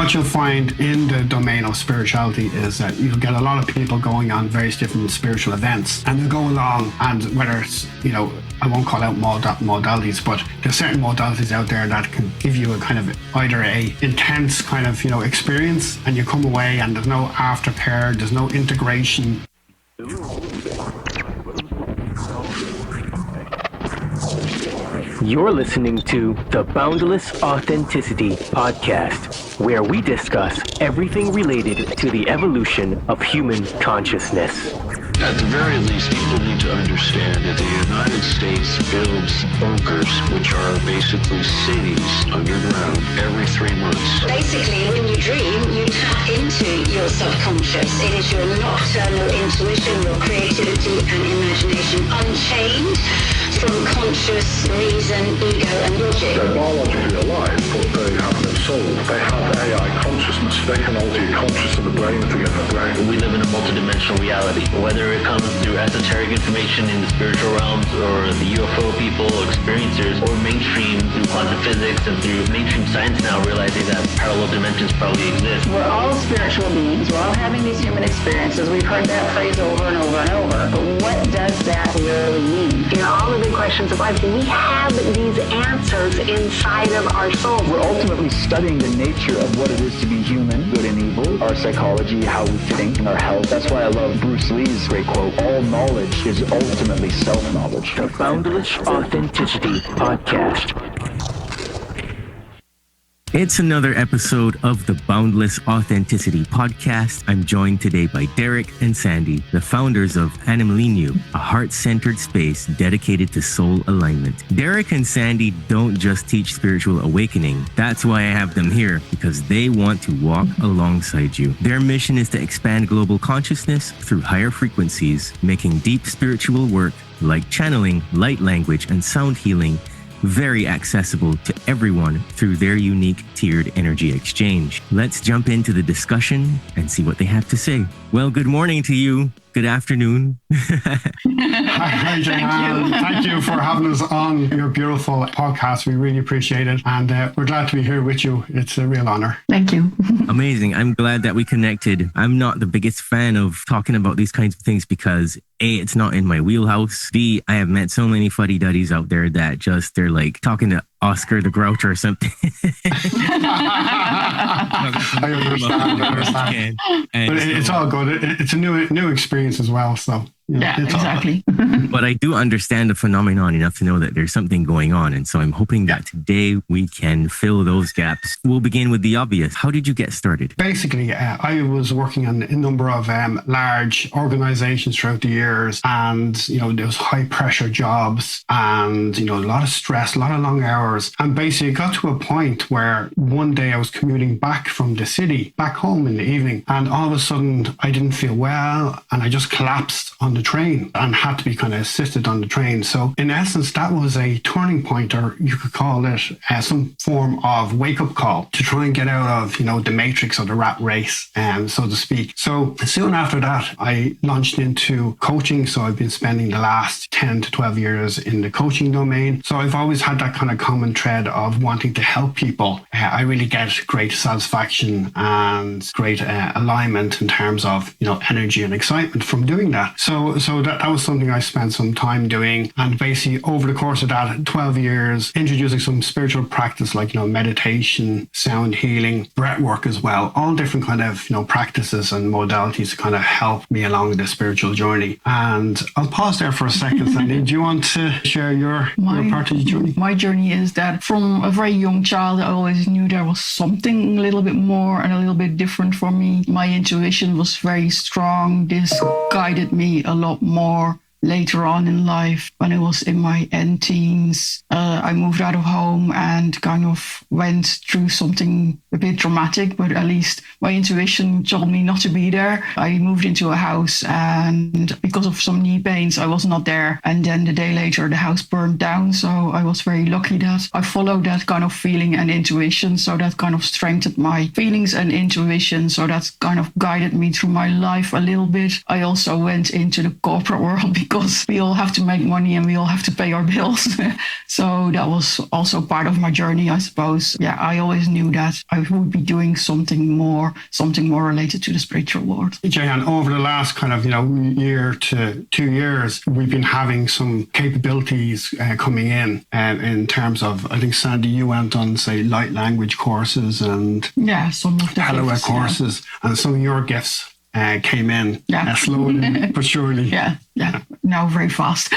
what you'll find in the domain of spirituality is that you'll get a lot of people going on various different spiritual events, and they'll go along, and whether it's, I won't call out modalities, but there's certain modalities out there that can give you a kind of either a intense kind of, experience, and you come away and there's no aftercare, there's no integration. You're listening to the Boundless Authenticity Podcast, where we discuss everything related to the evolution of human consciousness. At the very least, people need to understand that the United States builds bunkers, which are basically cities underground, every 3 months. Basically, when you dream, you tap into your subconscious. It is your nocturnal intuition, your creativity and imagination unchained from conscious reason, ego and logic. They're biologically alive, but they have no soul. They have AI consciousness. They can alter your conscious of the brain to get the brain. We live in a multidimensional reality, whether it comes through esoteric information in the spiritual realms or the UFO people, experiencers, or mainstream through quantum physics and through mainstream science now realizing that parallel dimensions probably exist. We're all spiritual beings. We're all having these human experiences. We've heard that phrase over and over and over. But what does that really mean? All the big questions of life, we have these answers inside of our soul. We're ultimately studying the nature of what it is to be human, good and evil, our psychology, how we think, and our health. That's why I love Bruce Lee's great quote, all knowledge is ultimately self-knowledge. The Boundless Authenticity Podcast. It's another episode of the Boundless Authenticity Podcast. I'm joined today by Derek and Sandy, the founders of Anamlíniú, a heart-centered space dedicated to soul alignment. Derek and Sandy don't just teach spiritual awakening. That's why I have them here, because they want to walk alongside you. Their mission is to expand global consciousness through higher frequencies, making deep spiritual work like channeling, light language, and sound healing very accessible to everyone through their unique tiered energy exchange. Let's jump into the discussion and see what they have to say. Well, good morning to you. Good afternoon. Hi, Jane. Thank you for having us on your beautiful podcast. We really appreciate it. And we're glad to be here with you. It's a real honor. Thank you. Amazing. I'm glad that we connected. I'm not the biggest fan of talking about these kinds of things because A, it's not in my wheelhouse. B, I have met so many fuddy-duddies out there that just, they're like talking to Oscar the Grouch or something. I understand. But it's all good. It's a new experience as well. So yeah, exactly. But I do understand the phenomenon enough to know that there's something going on. And so I'm hoping that today we can fill those gaps. We'll begin with the obvious. How did you get started? Basically, I was working on a number of large organizations throughout the years. And, there was high pressure jobs and, a lot of stress, a lot of long hours. And basically it got to a point where one day I was commuting back from the city, back home in the evening. And all of a sudden I didn't feel well. And I just collapsed on the train and had to be kind of assisted on the train. So in essence, that was a turning point, or you could call it some form of wake-up call to try and get out of, the matrix or the rat race, so to speak. So soon after that, I launched into coaching. So I've been spending the last 10 to 12 years in the coaching domain. So I've always had that kind of common thread of wanting to help people. I really get great satisfaction and great alignment in terms of, energy and excitement from doing that. So that was something I spent some time doing. And basically over the course of that 12 years, introducing some spiritual practice like, meditation, sound healing, breath work as well, all different kind of, practices and modalities to kind of help me along the spiritual journey. And I'll pause there for a second, Sandy. Do you want to share your part of the journey? My journey is that from a very young child, I always knew there was something a little bit more and a little bit different for me. My intuition was very strong. This guided me a lot more later on in life. When I was in my end teens, I moved out of home and kind of went through something a bit dramatic, but at least my intuition told me not to be there. I moved into a house and because of some knee pains, I was not there. And then the day later, the house burned down. So I was very lucky that I followed that kind of feeling and intuition. So that kind of strengthened my feelings and intuition. So that kind of guided me through my life a little bit. I also went into the corporate world because we all have to make money and we all have to pay our bills. So that was also part of my journey, I suppose. Yeah, I always knew that I would be doing something more related to the spiritual world. Jehan, over the last kind of, year to 2 years, we've been having some capabilities coming in terms of, I think, Sandy, you went on, say, light language courses and some of the Hallowed courses, and some of your gifts came in slowly but surely. Yeah. Now very fast.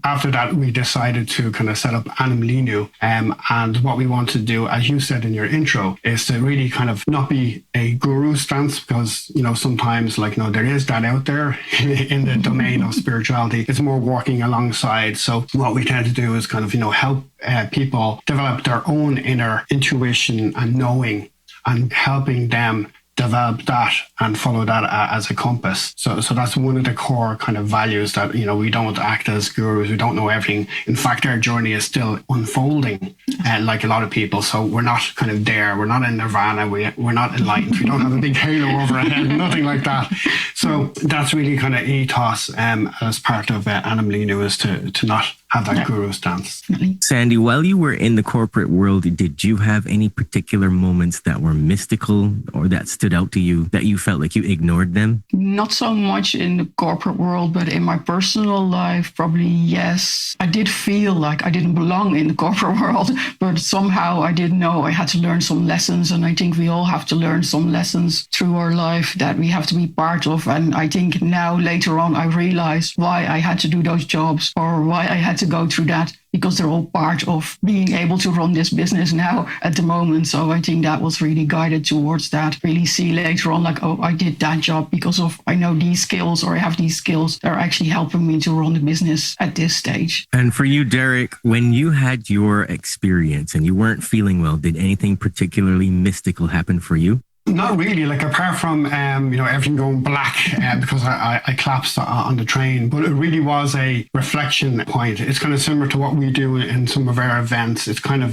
After that, we decided to kind of set up Anamlíniú. And what we want to do, as you said in your intro, is to really kind of not be a guru stance, because, sometimes there is that out there in the domain of spirituality. It's more working alongside. So what we tend to do is kind of, help people develop their own inner intuition and knowing, and helping them develop that and follow that as a compass. So that's one of the core kind of values, that, we don't act as gurus. We don't know everything. In fact, our journey is still unfolding, like a lot of people. So we're not kind of there. We're not in nirvana. We're not enlightened. We don't have a big halo over our head, nothing like that. So that's really kind of ethos as part of Anamlíniú, is to not have that guru stance. Sandy, while you were in the corporate world, did you have any particular moments that were mystical or that stood out to you, that you felt like you ignored them? Not so much in the corporate world, but in my personal life, probably yes. I did feel like I didn't belong in the corporate world, but somehow I did know I had to learn some lessons. And I think we all have to learn some lessons through our life that we have to be part of. And I think now, later on, I realized why I had to do those jobs, or why I had to go through that, because they're all part of being able to run this business now at the moment. So I think that was really guided towards that. Really see later on, I did that job because of, I know these skills, or I have these skills that are actually helping me to run the business at this stage. And for you, Derek, when you had your experience and you weren't feeling well, did anything particularly mystical happen for you? Not really, apart from, everything going black because I collapsed on the train. But it really was a reflection point. It's kind of similar to what we do in some of our events. It's kind of,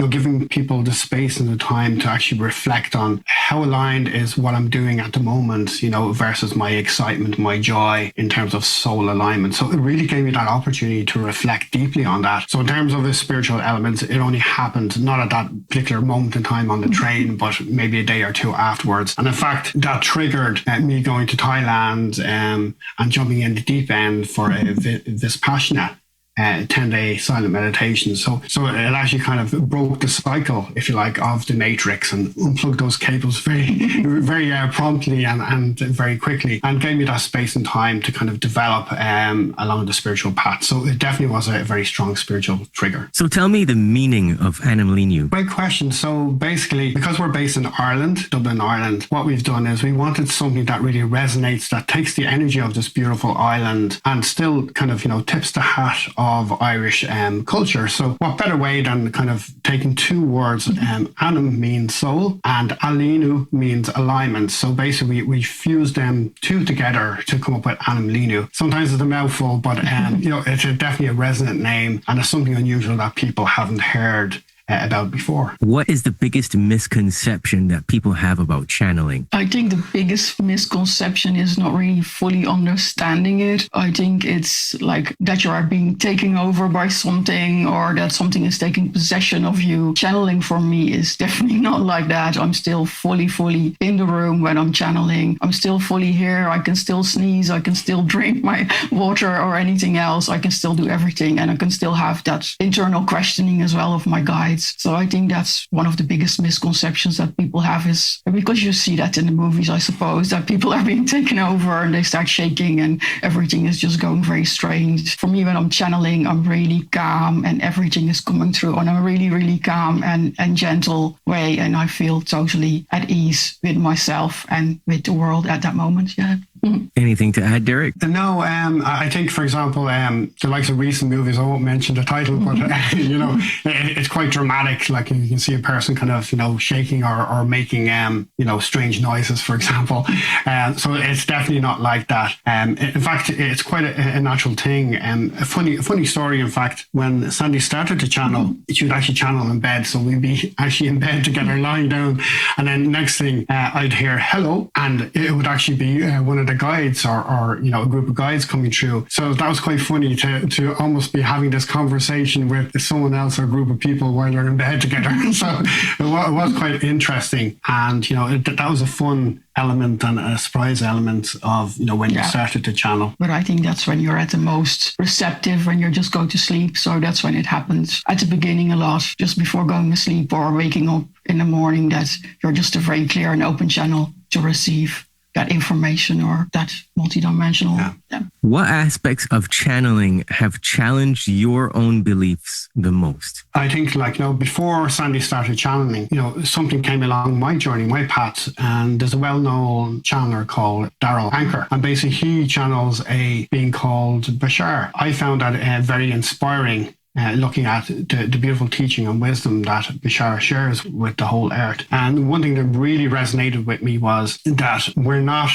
giving people the space and the time to actually reflect on how aligned is what I'm doing at the moment, versus my excitement, my joy in terms of soul alignment. So it really gave me that opportunity to reflect deeply on that. So in terms of the spiritual elements, it only happened not at that particular moment in time on the train, but maybe a day or two afterwards. And in fact, that triggered me going to Thailand and jumping in the deep end for a Vipassana 10-day silent meditation. So it actually kind of broke the cycle, if you like, of the matrix, and unplugged those cables very promptly and very quickly, and gave me that space and time to kind of develop along the spiritual path. So it definitely was a very strong spiritual trigger. So tell me the meaning of Anamlíniú. Great question. So basically, because we're based in Ireland, Dublin, Ireland, what we've done is we wanted something that really resonates, that takes the energy of this beautiful island and still kind of, tips the hat of Irish culture. So what better way than kind of taking two words, Anam means soul and Alíniú means alignment. So basically we fused them two together to come up with Anamlíniú. Sometimes it's a mouthful, but it's definitely a resonant name, and it's something unusual that people haven't heard about before. What is the biggest misconception that people have about channeling? I think the biggest misconception is not really fully understanding it. I think it's like that you are being taken over by something, or that something is taking possession of you. Channeling for me is definitely not like that. I'm still fully in the room when I'm channeling. I'm still fully here. I can still sneeze. I can still drink my water or anything else. I can still do everything, and I can still have that internal questioning as well of my guides. So I think that's one of the biggest misconceptions that people have, is because you see that in the movies, I suppose, that people are being taken over and they start shaking and everything is just going very strange. For me, when I'm channeling, I'm really calm and everything is coming through on a really, really calm and gentle way. And I feel totally at ease with myself and with the world at that moment. Yeah. Anything to add, Derek? No, I think, for example, the likes of recent movies, I won't mention the title, but, it's quite dramatic. Like you can see a person kind of, shaking or making, strange noises, for example. So it's definitely not like that. In fact, it's quite a natural thing. A funny story, in fact, when Sandy started to channel, she would actually channel in bed. So we'd be actually in bed together, lying down. And then next thing, I'd hear hello. And it would actually be one of the the guides or a group of guides coming through. So that was quite funny to almost be having this conversation with someone else or a group of people while they're in bed together. So it was quite interesting. And, that was a fun element and a surprise element of, when you started to channel. But I think that's when you're at the most receptive, when you're just going to sleep. So that's when it happens at the beginning a lot, just before going to sleep or waking up in the morning, that you're just a very clear and open channel to receive that information or that multidimensional. Yeah. What aspects of channeling have challenged your own beliefs the most? I think before Sandy started channeling, something came along my journey, my path, and there's a well-known channeler called Daryl Anchor. And basically he channels a being called Bashar. I found that very inspiring. Looking at the beautiful teaching and wisdom that Bashar shares with the whole earth. And one thing that really resonated with me was that we're not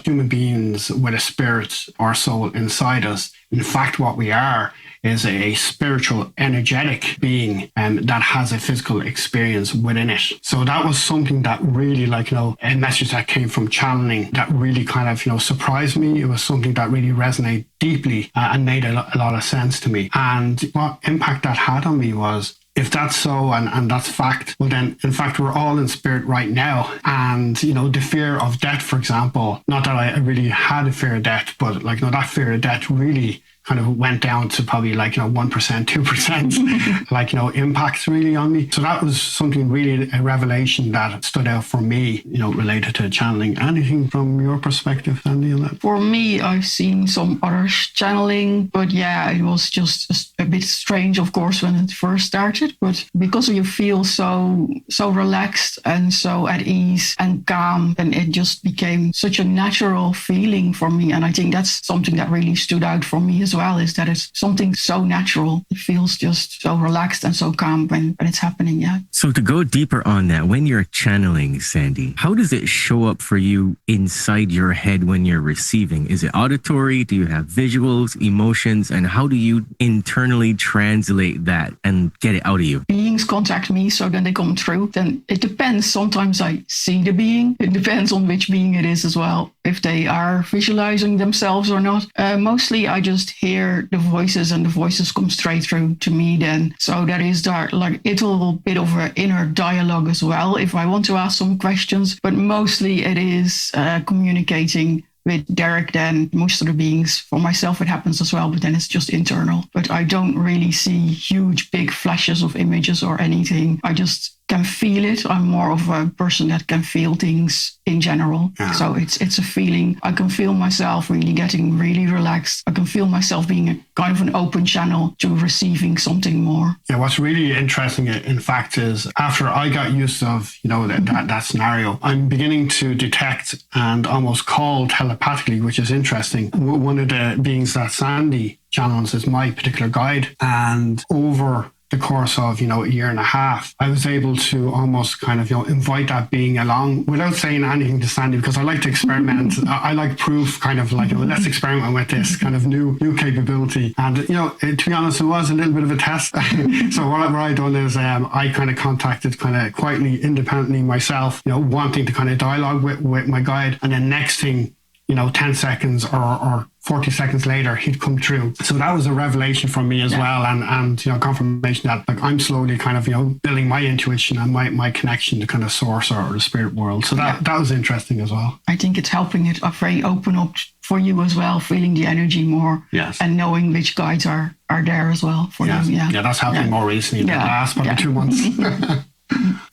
human beings with a spirit or soul inside us. In fact, what we are is a spiritual, energetic being that has a physical experience within it. So that was something that really, a message that came from channeling that really kind of, surprised me. It was something that really resonated deeply and made a lot of sense to me. And what impact that had on me was, if that's so and that's fact, well then, in fact, we're all in spirit right now. And, the fear of death, for example, not that I really had a fear of death, but that fear of death really kind of went down to probably 1%, 2%, impacts really on me. So that was something really, a revelation that stood out for me, related to channeling. Anything from your perspective, Sandy, on that? For me, I've seen some others channeling, but it was just a bit strange, of course, when it first started. But because you feel so relaxed and so at ease and calm, and it just became such a natural feeling for me. And I think that's something that really stood out for me as well, is that it's something so natural. It feels just so relaxed and so calm when it's happening. Yeah. So to go deeper on that, when you're channeling, Sandy, how does it show up for you inside your head when you're receiving? Is it auditory? Do you have visuals, emotions? And how do you internally translate that and get it out of you? Beings contact me, so then they come through. Then it depends. Sometimes I see the being. It depends on which being it is as well, if they are visualizing themselves or not. Mostly I just hear the voices, and the voices come straight through to me then. So that is a little bit of an inner dialogue as well, if I want to ask some questions. But mostly it is communicating with Derek then. Most of the beings, for myself it happens as well, but then it's just internal. But I don't really see huge big flashes of images or anything. I just can feel it. I'm more of a person that can feel things in general. Yeah. So it's a feeling. I can feel myself really getting really relaxed. I can feel myself being a kind of an open channel to receiving something more. Yeah, what's really interesting, in fact, is after I got used of, that scenario, I'm beginning to detect and almost call telepathically, which is interesting. One of the beings that Sandy channels is my particular guide. And over the course of, a year and a half, I was able to almost kind of, invite that being along without saying anything to Sandy, because I like to experiment. I like proof, kind of let's experiment with this kind of new capability. And, to be honest, it was a little bit of a test. So what I done is I kind of contacted kind of quietly, independently myself, wanting to kind of dialogue with my guide. And then next thing, 10 seconds or 40 seconds later, he'd come through. So that was a revelation for me as well. And confirmation that I'm slowly kind of, building my intuition and my connection to kind of source or the spirit world. So that was interesting as well. I think it's helping it very open up for you as well, feeling the energy more. Yes. And knowing which guides are there as well for you. Yeah. Yeah, that's happening more recently in the last probably 2 months.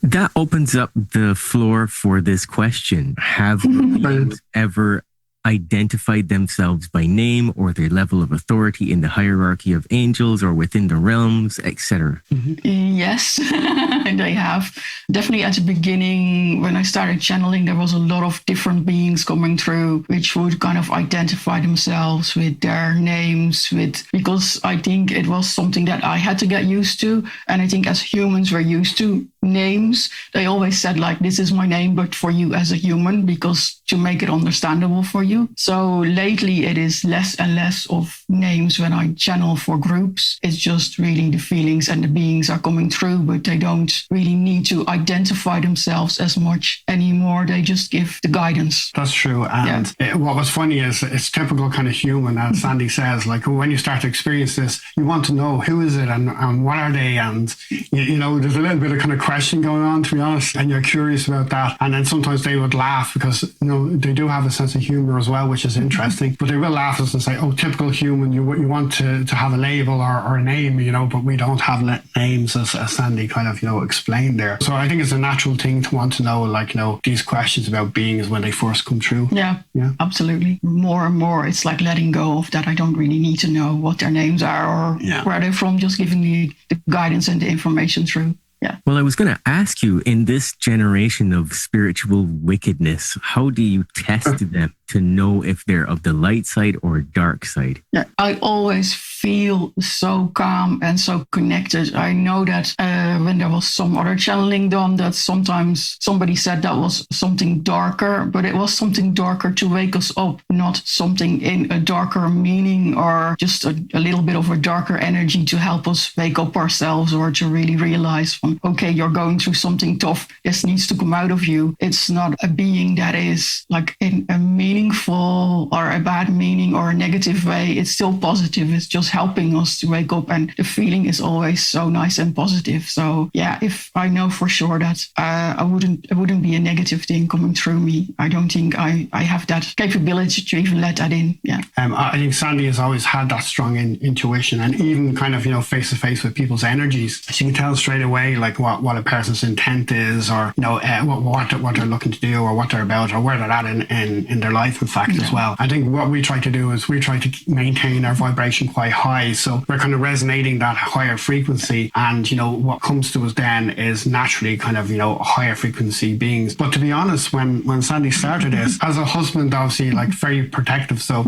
That opens up the floor for this question. Have you ever identified themselves by name or their level of authority in the hierarchy of angels or within the realms, etc.? Yes, they have. Definitely at the beginning, when I started channeling, there was a lot of different beings coming through, which would kind of identify themselves with their names, because I think it was something that I had to get used to. And I think as humans, we're used to names. They always said this is my name, but for you as a human, because to make it understandable for you. So lately it is less and less of names when I channel for groups. It's just really the feelings and the beings are coming through, but they don't really need to identify themselves as much anymore. anymore. They just give the guidance. That's true. And what was funny is it's typical kind of human, as Sandy says, like when you start to experience this, you want to know who is it and what are they? And, you know, there's a little bit of kind of question going on, to be honest, and you're curious about that. And then sometimes they would laugh because, you know, they do have a sense of humor as well, which is interesting, but they will laugh at us and say, oh, typical human, you want to have a label or a name, you know, but we don't have names, as Sandy kind of, you know, explained there. So I think it's a natural thing to want to know, like, you know, these questions about beings when they first come true. Yeah, absolutely. More and more, it's like letting go of that. I don't really need to know what their names are or where they're from, just giving the guidance and the information through. Yeah. Well, I was going to ask you, in this generation of spiritual wickedness, how do you test them to know if they're of the light side or dark side? Yeah, I always feel so calm and so connected. I know that when there was some other channeling done, that sometimes somebody said that was something darker, but it was something darker to wake us up, not something in a darker meaning or just a little bit of a darker energy to help us wake up ourselves or to really realize, okay, you're going through something tough. This needs to come out of you. It's not a being that is like in a meaningful or a bad meaning or a negative way. It's still positive. It's just helping us to wake up, and the feeling is always so nice and positive. So yeah, if I know for sure that it wouldn't be a negative thing coming through me. I don't think I have that capability to even let that in. Yeah. I think Sandy has always had that strong intuition, and even kind of, you know, face to face with people's energies, she can tell straight away like what a person's intent is, or, you know, what they're looking to do, or what they're about, or where they're at in their life, in fact, as well. I think what we try to do is we try to maintain our vibration quite high, so we're kind of resonating that higher frequency, and, you know, what comes to us then is naturally kind of, you know, higher frequency beings. But to be honest, when Sandy started this, as a husband, obviously, like, very protective, so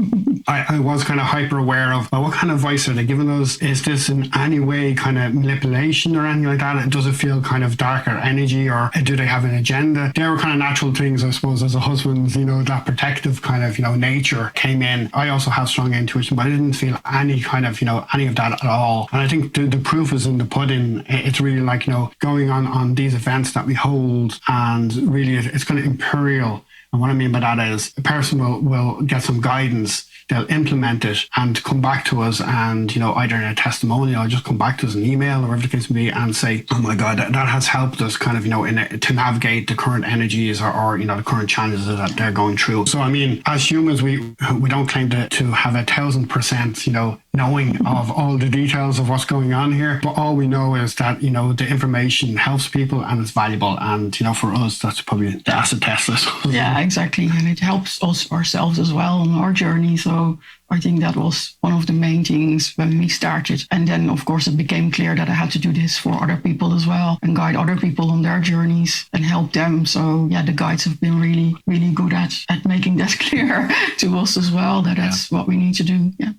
I was kind of hyper aware of, well, what kind of advice are they giving us? Is this in any way kind of manipulation or anything like that? Does it feel kind of darker energy, or do they have an agenda? They were kind of natural things, I suppose, as a husband, you know, that protective kind of, you know, nature came in. I also have strong intuition, but I didn't feel any kind of, you know, any of that at all. And I think the proof is in the pudding. It's really like, you know, going on these events that we hold, and really it's kind of imperial. And what I mean by that is a person will get some guidance, they'll implement it and come back to us, and, you know, either in a testimonial or just come back to us an email or whatever the case may be, and say, oh my God, that has helped us kind of, you know, to navigate the current energies or, you know, the current challenges that they're going through. So, I mean, as humans, we don't claim to have 1,000%, you know, knowing of all the details of what's going on here, but all we know is that, you know, the information helps people and it's valuable, and, you know, for us, that's probably the acid test. Yeah, exactly, and it helps us ourselves as well on our journey. So I think that was one of the main things when we started. And then, of course, it became clear that I had to do this for other people as well, and guide other people on their journeys and help them. So yeah, the guides have been really, really good at making that clear to us as well, that that's what we need to do. Yeah.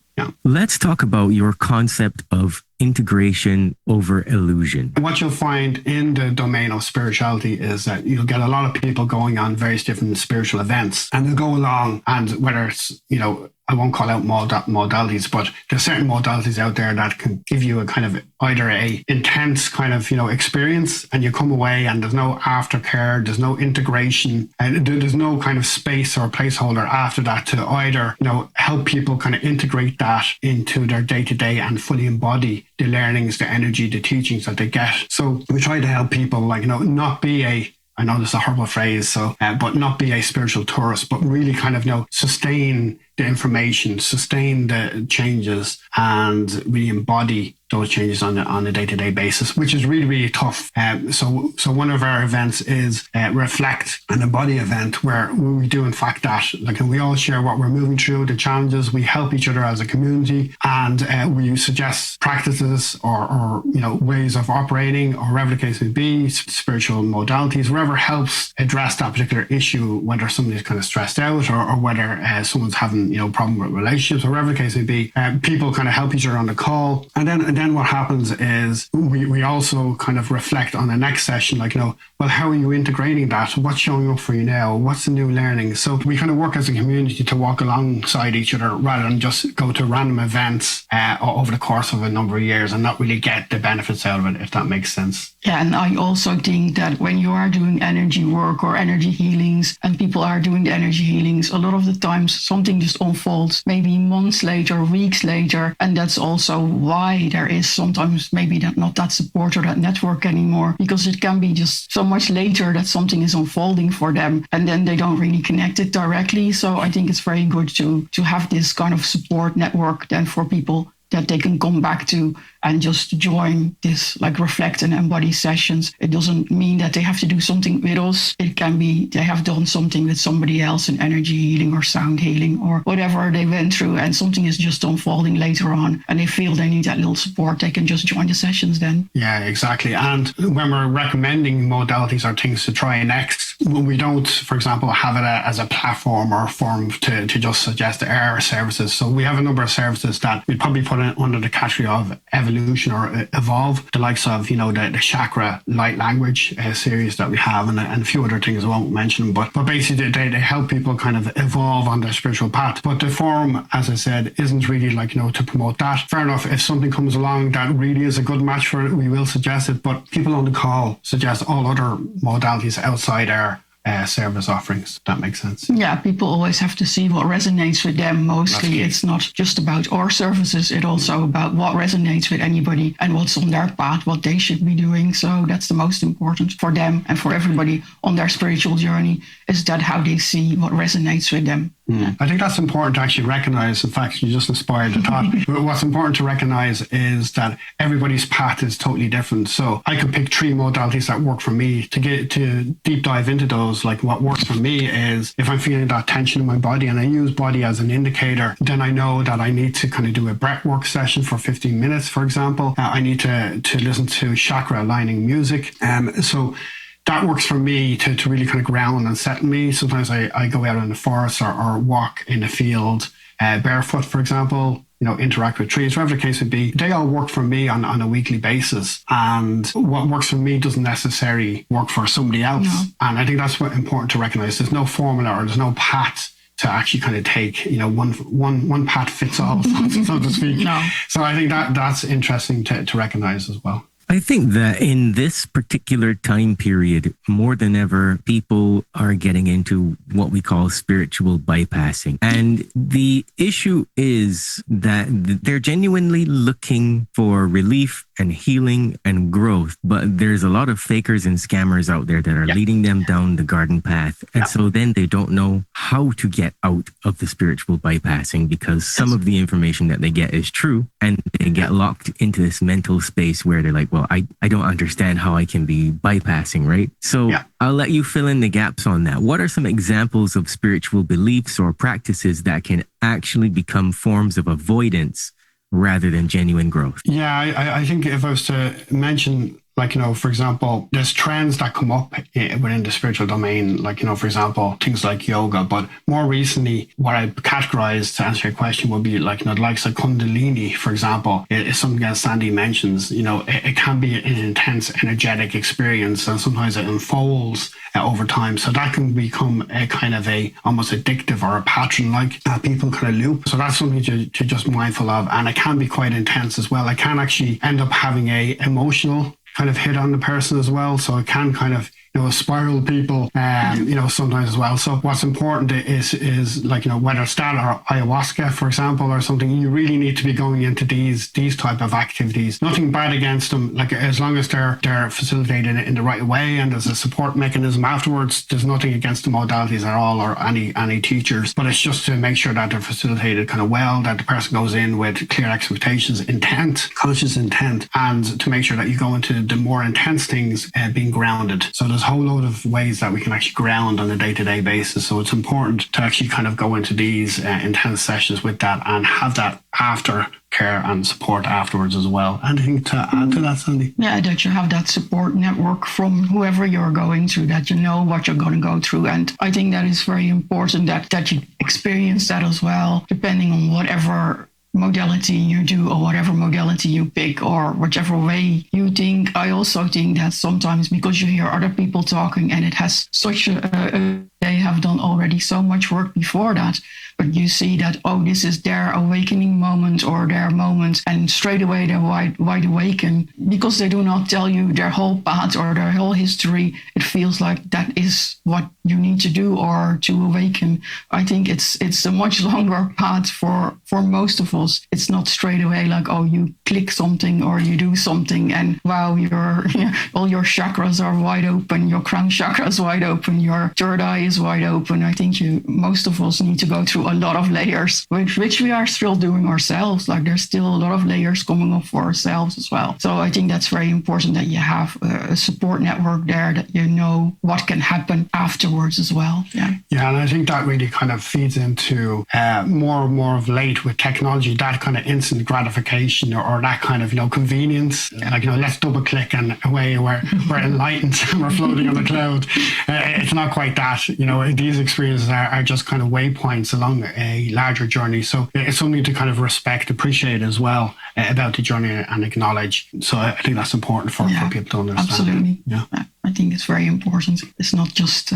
Let's talk about your concept of integration over illusion. What you'll find in the domain of spirituality is that you'll get a lot of people going on various different spiritual events, and they'll go along, and whether it's, you know, I won't call out modalities, but there's certain modalities out there that can give you a kind of either a intense kind of, you know, experience, and you come away and there's no aftercare, there's no integration, and there's no kind of space or placeholder after that to either, you know, help people kind of integrate that into their day-to-day and fully embody the learnings, the energy, the teachings that they get. So we try to help people, like, you know, not be I know this is a horrible phrase, so, but not be a spiritual tourist, but really kind of, you know, sustain the information, sustain the changes, and really embody those changes on a day-to-day basis, which is really, really tough. So one of our events is Reflect, an embody event, where we do in fact that. Like, we all share what we're moving through, the challenges. We help each other as a community, and we suggest practices or you know, ways of operating, or whatever the case may be, spiritual modalities, whatever helps address that particular issue, whether somebody's kind of stressed out or whether someone's having problem with relationships or whatever the case may be. People kind of help each other on the call. And then what happens is we also kind of reflect on the next session, well, how are you integrating that? What's showing up for you now? What's the new learning? So we kind of work as a community to walk alongside each other rather than just go to random events over the course of a number of years and not really get the benefits out of it, if that makes sense. Yeah, and I also think that when you are doing energy work or energy healings and people are doing the energy healings, a lot of the times something just unfolds maybe months later, weeks later. And that's also why there is sometimes maybe not that support or that network anymore, because it can be just so much later that something is unfolding for them and then they don't really connect it directly. So I think it's very good to have this kind of support network then for people that they can come back to and just join this reflect and embody sessions. It doesn't mean that they have to do something with us. It can be they have done something with somebody else in energy healing or sound healing or whatever they went through, and something is just unfolding later on and they feel they need that little support. They can just join the sessions then. Yeah, exactly. And when we're recommending modalities or things to try next, we don't, for example, have it as a platform or a forum to just suggest our services. So we have a number of services that we'd probably put under the category of evolution or evolve, the likes of, the chakra light language series that we have and a few other things I won't mention, but basically they help people kind of evolve on their spiritual path. But the forum, as I said, isn't really to promote that. Fair enough, if something comes along that really is a good match for it, we will suggest it, but people on the call suggest all other modalities outside our service offerings. That makes sense. Yeah, people always have to see what resonates with them mostly. It's not just about our services, it's also about what resonates with anybody and what's on their path, what they should be doing. So that's the most important for them and for everybody on their spiritual journey, is that how they see what resonates with them. I think that's important to actually recognize. In fact, you just inspired the thought. But what's important to recognize is that everybody's path is totally different. So I could pick 3 modalities that work for me. To get to deep dive into those, what works for me is if I'm feeling that tension in my body and I use body as an indicator, then I know that I need to kind of do a breath work session for 15 minutes, for example. I need to listen to chakra aligning music. So that works for me to really kind of ground and settle me. Sometimes I go out in the forest or walk in the field barefoot, for example, interact with trees, whatever the case would be. They all work for me on a weekly basis. And what works for me doesn't necessarily work for somebody else. No. And I think that's important to recognize. There's no formula or there's no path to actually kind of take, one path fits all, so to speak. No. So I think that's interesting to recognize as well. I think that in this particular time period, more than ever, people are getting into what we call spiritual bypassing. And the issue is that they're genuinely looking for relief and healing and growth. But there's a lot of fakers and scammers out there that are leading them down the garden path. And so then they don't know how to get out of the spiritual bypassing, because some of the information that they get is true, and they get locked into this mental space where they're like, well, I don't understand how I can be bypassing, right? So I'll let you fill in the gaps on that. What are some examples of spiritual beliefs or practices that can actually become forms of avoidance rather than genuine growth? Yeah, I think if I was to mention, for example, there's trends that come up within the spiritual domain, for example, things like yoga. But more recently, what I categorize to answer your question would be the likes of Kundalini, for example. It's something that Sandy mentions. It can be an intense, energetic experience, and sometimes it unfolds over time. So that can become a kind of almost addictive or a pattern, people kind of loop. So that's something to just mindful of. And it can be quite intense as well. It can actually end up having a emotional kind of hit on the person as well. So it can kind of, spiral people, sometimes as well. So what's important is whether it's that or ayahuasca, for example, or something, you really need to be going into these type of activities. Nothing bad against them. As long as they're facilitated in the right way and there's a support mechanism afterwards, there's nothing against the modalities at all or any teachers. But it's just to make sure that they're facilitated kind of well, that the person goes in with clear expectations, intent, conscious intent, and to make sure that you go into the more intense things being grounded. So there's a whole load of ways that we can actually ground on a day-to-day basis. So it's important to actually kind of go into these intense sessions with that and have that aftercare care and support afterwards as well. Anything to add to that, Sandy? Yeah, that you have that support network from whoever you're going through, that you know what you're going to go through. And I think that is very important that you experience that as well, depending on whatever modality you do or whatever modality you pick or whichever way you think. I also think that sometimes because you hear other people talking and it has such they have done already so much work before that, but you see that, oh, this is their awakening moment or their moment, and straight away they're wide awake. And because they do not tell you their whole path or their whole history, it feels like that is what you need to do or to awaken. I think it's a much longer path for most of us. It's not straight away like, oh, you click something or you do something and wow, all your chakras are wide open, your crown chakra is wide open, your third eye is wide open. I think most of us need to go through a lot of layers, which we are still doing ourselves. Like there's still a lot of layers coming up for ourselves as well. So I think that's very important that you have a support network there, that you know what can happen afterwards as well. Yeah, and I think that really kind of feeds into more and more of late with technology, that kind of instant gratification or that kind of convenience. Like let's double click and away we're enlightened and we're floating on the cloud. It's not quite that. These experiences are just kind of waypoints along a larger journey. So it's something to kind of respect, appreciate as well about the journey and acknowledge. So I think that's important for people to understand. Absolutely. Yeah. I think it's very important. It's not just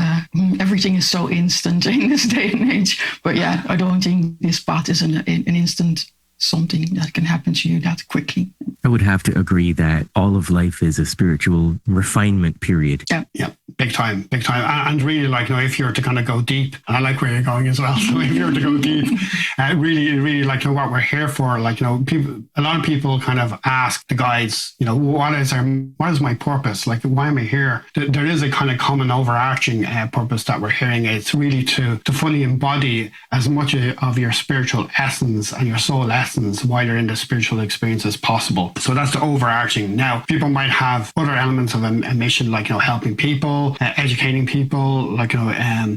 everything is so instant in this day and age. But I don't think this path is an instant something that can happen to you that quickly. I would have to agree that all of life is a spiritual refinement period. Yeah, big time. And really, if you're to kind of go deep, and I like where you're going as well. So if you're to go deep, really what we're here for, people, a lot of people kind of ask the guides, what is my purpose? Like, why am I here? There is a kind of common overarching purpose that we're hearing. It's really to fully embody as much of your spiritual essence and your soul essence while you're in the spiritual experience as possible. So that's the overarching. Now, people might have other elements of a mission, like helping people, educating people,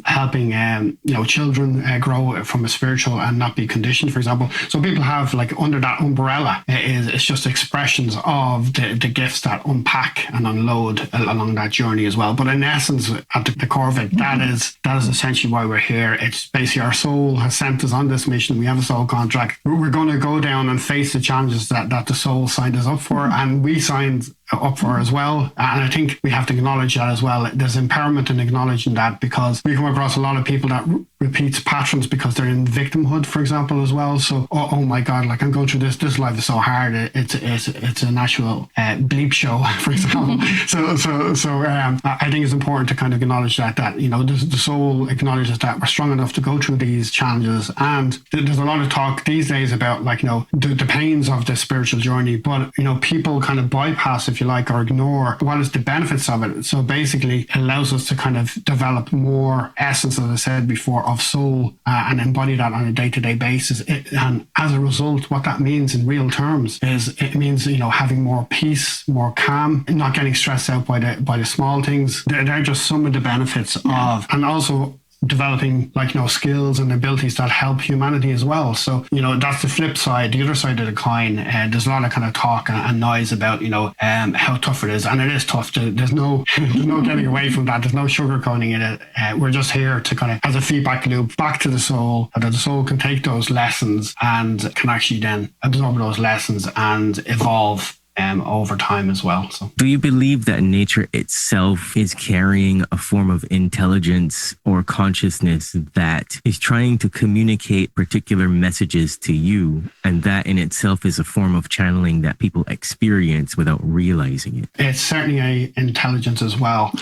helping children grow from a spiritual and not be conditioned, for example. So people have under that umbrella it's just expressions of the gifts that unpack and unload along that journey as well. But in essence, at the core of it, that is essentially why we're here. It's basically our soul has sent us on this mission. We have a soul contract. We're going to go down and face the challenges that the soul signed us up for, and we signed up for as well. And I think we have to acknowledge that as well. There's empowerment in acknowledging that, because we come across a lot of people that repeats patterns because they're in victimhood, for example, as well. So, oh my God, I'm going through this life is so hard. It's an actual bleep show, for example. So I think it's important to kind of acknowledge that the soul acknowledges that we're strong enough to go through these challenges. And there's a lot of talk these days about the pains of the spiritual journey, but people kind of bypass, if you like, or ignore what is the benefits of it. So basically it allows us to kind of develop more essence, as I said before, of soul and embody that on a day-to-day basis. And as a result, what that means in real terms is it means having more peace, more calm, not getting stressed out by the small things. They're just some of the benefits of, and also developing skills and abilities that help humanity as well. So that's the flip side, the other side of the coin. There's a lot of kind of talk and noise about how tough it is, and it is tough. There's no getting away from that. There's no sugarcoating in it. We're just here to kind of, as a feedback loop back to the soul, that the soul can take those lessons and can actually then absorb those lessons and evolve over time as well. So, do you believe that nature itself is carrying a form of intelligence or consciousness that is trying to communicate particular messages to you, and that in itself is a form of channeling that people experience without realizing it? It's certainly an intelligence as well,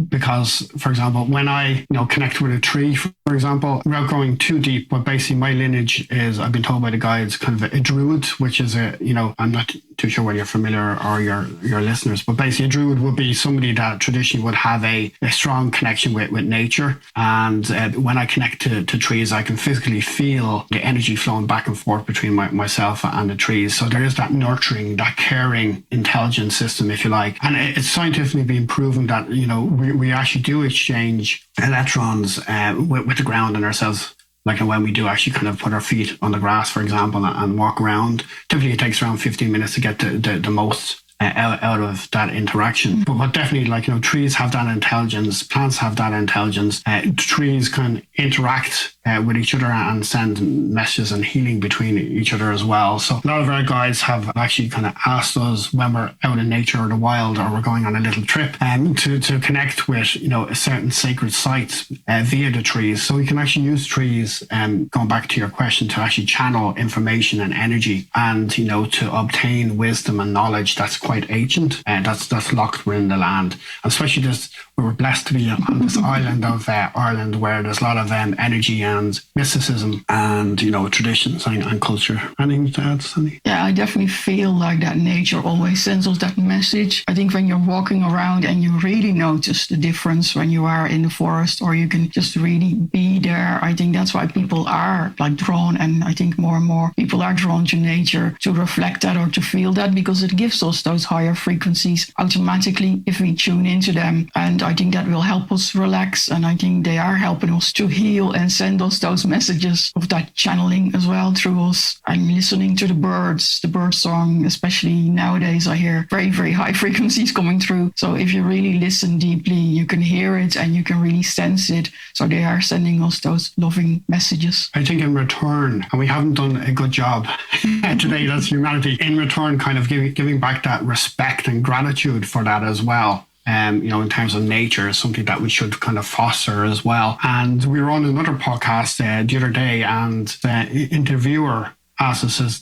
because, for example, when I connect with a tree, for example, without going too deep, but basically my lineage is, I've been told by the guides, kind of a druid, which is I'm not too sure whether you're familiar or your listeners, but basically a druid would be somebody that traditionally would have a strong connection with nature. And when I connect to trees, I can physically feel the energy flowing back and forth between myself and the trees. So there is that nurturing, that caring, intelligent system, if you like. And it's scientifically been proven that, we actually do exchange electrons with the ground and ourselves like when we do actually kind of put our feet on the grass, for example, and walk around. Typically it takes around 15 minutes to get the most out of that interaction. But definitely, like, trees have that intelligence, plants have that intelligence. Trees can interact with each other and send messages and healing between each other as well. So a lot of our guides have actually kind of asked us when we're out in nature or the wild, or we're going on a little trip, to connect with, certain sacred sites via the trees. So we can actually use trees, going back to your question, to actually channel information and energy, and, to obtain wisdom and knowledge that's quite ancient, and that's locked within the land. And especially this, we're blessed to be on this island of Ireland, where there's a lot of energy and mysticism and, traditions and culture. Anything to add, Sandy? Yeah, I definitely feel like that nature always sends us that message. I think when you're walking around and you really notice the difference when you are in the forest, or you can just really be there, I think that's why people are like drawn, and I think more and more people are drawn to nature to reflect that or to feel that, because it gives us those higher frequencies automatically if we tune into them. And I think that will help us relax, and I think they are helping us to heal and send us those messages of that channeling as well through us. I'm listening to the birds, the bird song, especially nowadays. I hear very, very high frequencies coming through. So if you really listen deeply, you can hear it and you can really sense it. So they are sending us those loving messages. I think in return, and we haven't done a good job today, that's humanity, in return kind of giving back that respect and gratitude for that as well. In terms of nature, is something that we should kind of foster as well. And we were on another podcast the other day, and the interviewer asked us, says,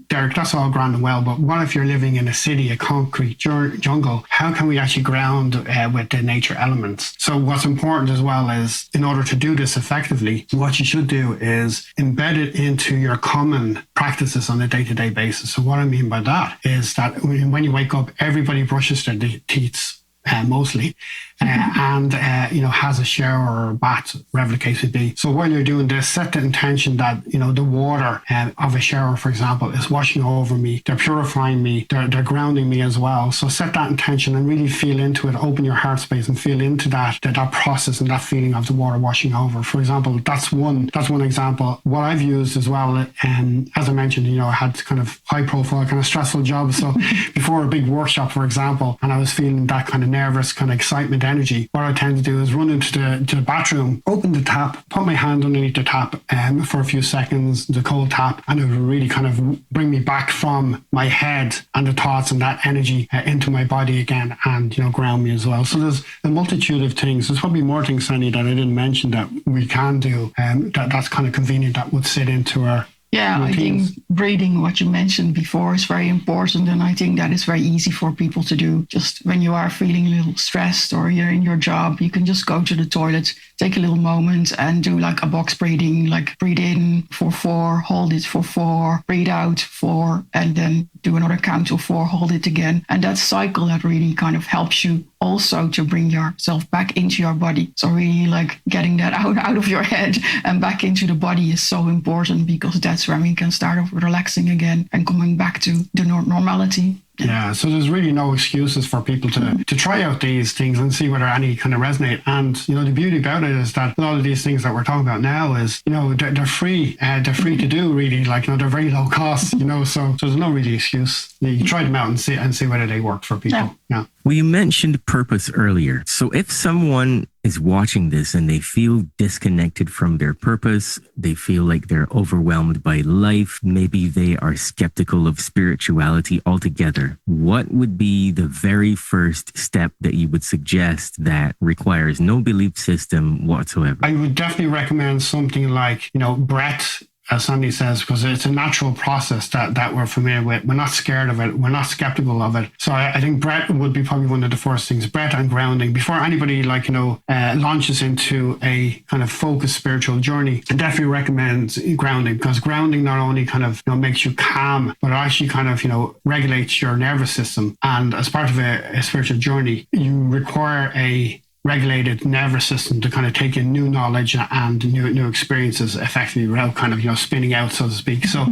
Derek, that's all grand and well, but what if you're living in a city, a concrete jungle? How can we actually ground with the nature elements? So what's important as well is, in order to do this effectively, what you should do is embed it into your common practices on a day-to-day basis. So what I mean by that is that when you wake up, everybody brushes their teeth, mostly, and has a shower or bath, whatever the case would be. So while you're doing this, set the intention that the water of a shower, for example, is washing over me. They're purifying me. They're grounding me as well. So set that intention and really feel into it. Open your heart space and feel into that process and that feeling of the water washing over. For example, that's one example. What I've used as well, as I mentioned, I had kind of high profile, kind of stressful jobs. So before a big workshop, for example, and I was feeling that kind of nervous, kind of excitement energy, what I tend to do is run into the bathroom, open the tap, put my hand underneath the tap for a few seconds, the cold tap, and it will really kind of bring me back from my head and the thoughts and that energy into my body again, and ground me as well. So there's a multitude of things. There's probably more things, Sandy, that I didn't mention that we can do, that's kind of convenient, that would sit into our Yeah, routines. I think breathing, what you mentioned before, is very important. And I think that is very easy for people to do. Just when you are feeling a little stressed or you're in your job, you can just go to the toilet, take a little moment and do like a box breathing, like breathe in for 4, hold it for 4, breathe out 4, and then do another count to 4, hold it again. And that cycle, that really kind of helps you also to bring yourself back into your body. So really like getting that out of your head and back into the body is so important, because that's when we can start off relaxing again and coming back to the normality. Yeah, so there's really no excuses for people to try out these things and see whether any kind of resonate. And, the beauty about it is that a lot of these things that we're talking about now is, they're free. They're free to do, really. Like, they're very low cost, so there's no really excuse. You can try them out and see whether they work for people. Yeah. Well, you mentioned purpose earlier. So if someone is watching this and they feel disconnected from their purpose, they feel like they're overwhelmed by life, maybe they are skeptical of spirituality altogether, what would be the very first step that you would suggest that requires no belief system whatsoever? I would definitely recommend something like, breath, as Sandy says, because it's a natural process that we're familiar with. We're not scared of it. We're not skeptical of it. So I think breath would be probably one of the first things, breath and grounding. Before anybody launches into a kind of focused spiritual journey, I definitely recommend grounding, because grounding not only kind of makes you calm, but it actually kind of regulates your nervous system. And as part of a spiritual journey, you require a regulated nervous system to kind of take in new knowledge and new experiences effectively without kind of, spinning out, so to speak. So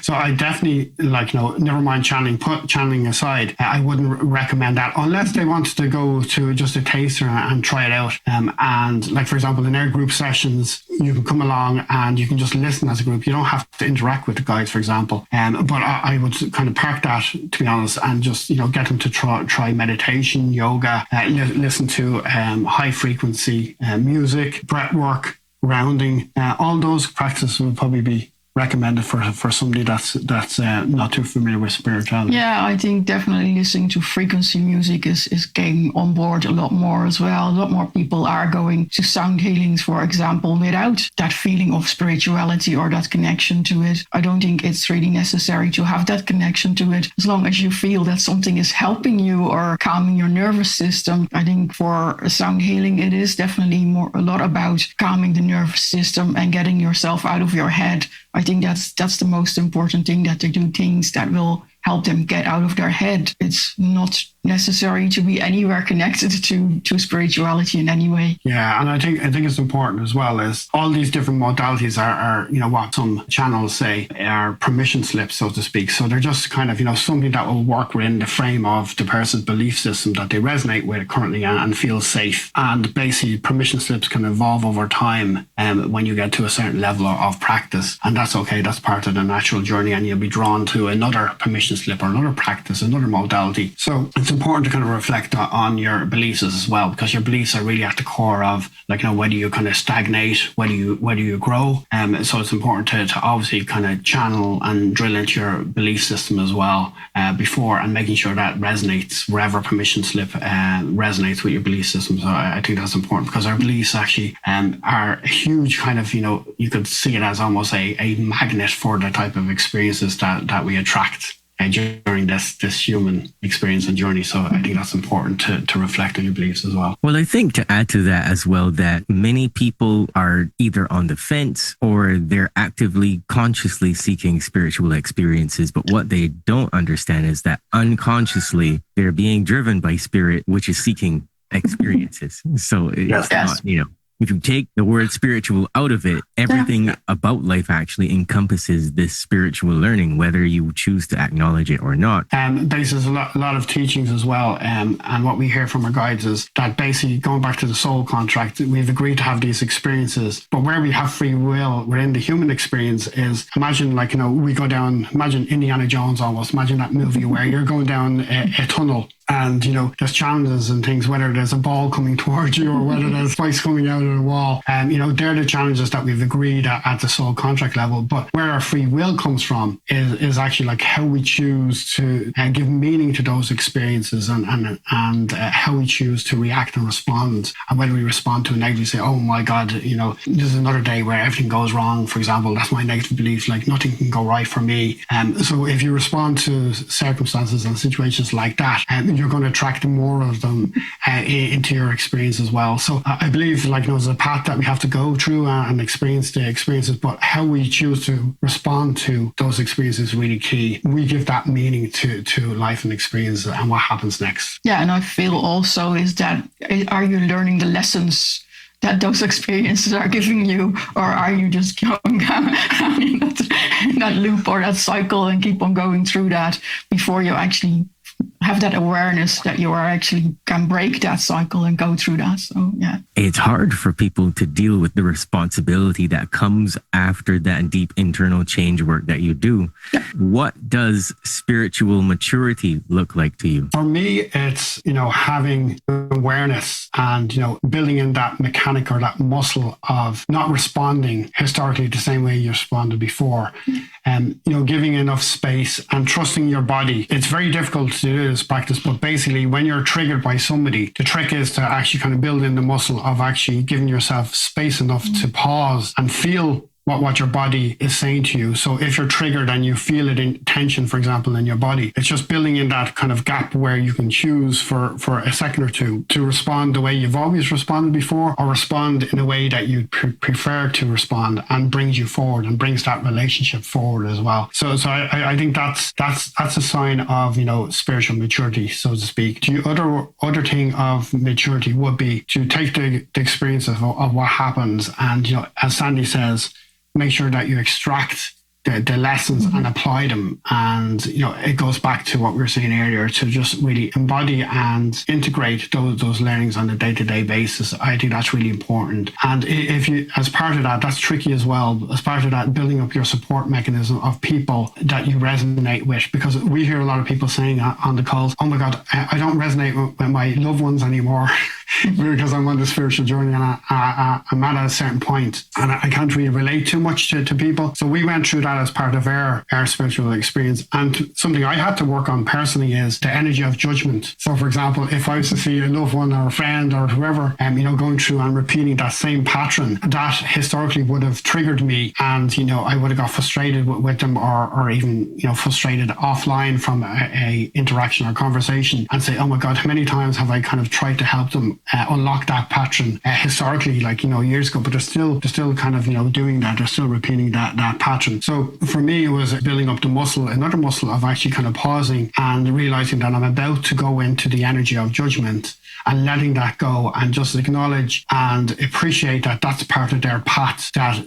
I definitely never mind channeling. Put channeling aside, I wouldn't recommend that unless they wanted to go to just a taster and try it out. And like, for example, in our group sessions, you can come along and you can just listen as a group. You don't have to interact with the guides, for example. But I would kind of park that, to be honest, and just, get them to try meditation, yoga, listen to high frequency music, breath work, grounding. All those practices would probably be recommended for somebody that's not too familiar with spirituality. Yeah, I think definitely listening to frequency music is getting on board a lot more as well. A lot more people are going to sound healings, for example, without that feeling of spirituality or that connection to it. I don't think it's really necessary to have that connection to it. As long as you feel that something is helping you or calming your nervous system, I think for a sound healing, it is definitely a lot about calming the nervous system and getting yourself out of your head. I think that's the most important thing, that they do things that will help them get out of their head. It's not necessary to be anywhere connected to spirituality in any way. Yeah, and I think it's important as well is all these different modalities are what some channels say are permission slips, so to speak. So they're just kind of, something that will work within the frame of the person's belief system that they resonate with currently and feel safe. And basically permission slips can evolve over time when you get to a certain level of practice. And that's okay. That's part of the natural journey, and you'll be drawn to another permission slip or another practice, another modality. So it's important to kind of reflect on your beliefs as well, because your beliefs are really at the core of whether you kind of stagnate, whether you grow. So it's important to obviously kind of channel and drill into your belief system as well before, and making sure that resonates wherever permission slip resonates with your belief system. So I think that's important, because our beliefs actually are a huge kind of, you could see it as almost a magnet for the type of experiences that we attract during this human experience and journey. So I think that's important to reflect on your beliefs as well. Well, I think to add to that as well, that many people are either on the fence or they're actively, consciously seeking spiritual experiences. But what they don't understand is that unconsciously they're being driven by spirit, which is seeking experiences. So it's not, if you take the word spiritual out of it, everything about life actually encompasses this spiritual learning, whether you choose to acknowledge it or not. There's a lot of teachings as well. And what we hear from our guides is that basically, going back to the soul contract, we've agreed to have these experiences. But where we have free will within the human experience is, imagine we go down, imagine Indiana Jones almost, imagine that movie where you're going down a tunnel. And, there's challenges and things, whether there's a ball coming towards you or whether there's spikes coming out of the wall. They're the challenges that we've agreed at the soul contract level. But where our free will comes from is actually how we choose to give meaning to those experiences and how we choose to react and respond. And whether we respond to a negative, say, oh my God, this is another day where everything goes wrong. For example, that's my negative belief, nothing can go right for me. So if you respond to circumstances and situations like that, you're going to attract more of them into your experience as well. So I believe there's a path that we have to go through and experience the experiences, but how we choose to respond to those experiences is really key. We give that meaning to life and experience and what happens next. Yeah, and I feel also is that, are you learning the lessons that those experiences are giving you, or are you just going down in that loop or that cycle and keep on going through that before you actually have that awareness that you are actually can break that cycle and go through that. So yeah, it's hard for people to deal with the responsibility that comes after that deep internal change work that you do. Yeah. What does spiritual maturity look like to you? For me, it's having awareness and building in that mechanic or that muscle of not responding historically the same way you responded before. Giving enough space and trusting your body. It's very difficult to do this practice, but basically when you're triggered by somebody, the trick is to actually kind of build in the muscle of actually giving yourself space enough to pause and feel what your body is saying to you. So if you're triggered and you feel it in tension, for example, in your body, it's just building in that kind of gap where you can choose for a second or two to respond the way you've always responded before, or respond in a way that you prefer to respond, and brings you forward and brings that relationship forward as well. So I think that's a sign of, spiritual maturity, so to speak. The other thing of maturity would be to take the experience of what happens, and, as Sandy says, make sure that you extract the lessons and apply them. And, it goes back to what we were saying earlier, to just really embody and integrate those learnings on a day-to-day basis. I think that's really important. And if you, as part of that, that's tricky as well, as part of that, building up your support mechanism of people that you resonate with, because we hear a lot of people saying on the calls, oh my God, I don't resonate with my loved ones anymore because I'm on the spiritual journey and I'm at a certain point and I can't really relate too much to people. So we went through that as part of our spiritual experience. And something I had to work on personally is the energy of judgment. So for example, if I was to see a loved one or a friend or whoever, going through and repeating that same pattern, that historically would have triggered me. And, I would have got frustrated with them, or even, frustrated offline from a interaction or conversation, and say, oh my God, how many times have I kind of tried to help them unlock that pattern historically, years ago, but they're still kind of, doing that. They're still repeating that pattern. So for me, it was building up another muscle of actually kind of pausing and realizing that I'm about to go into the energy of judgment, and letting that go, and just acknowledge and appreciate that that's part of their path, that,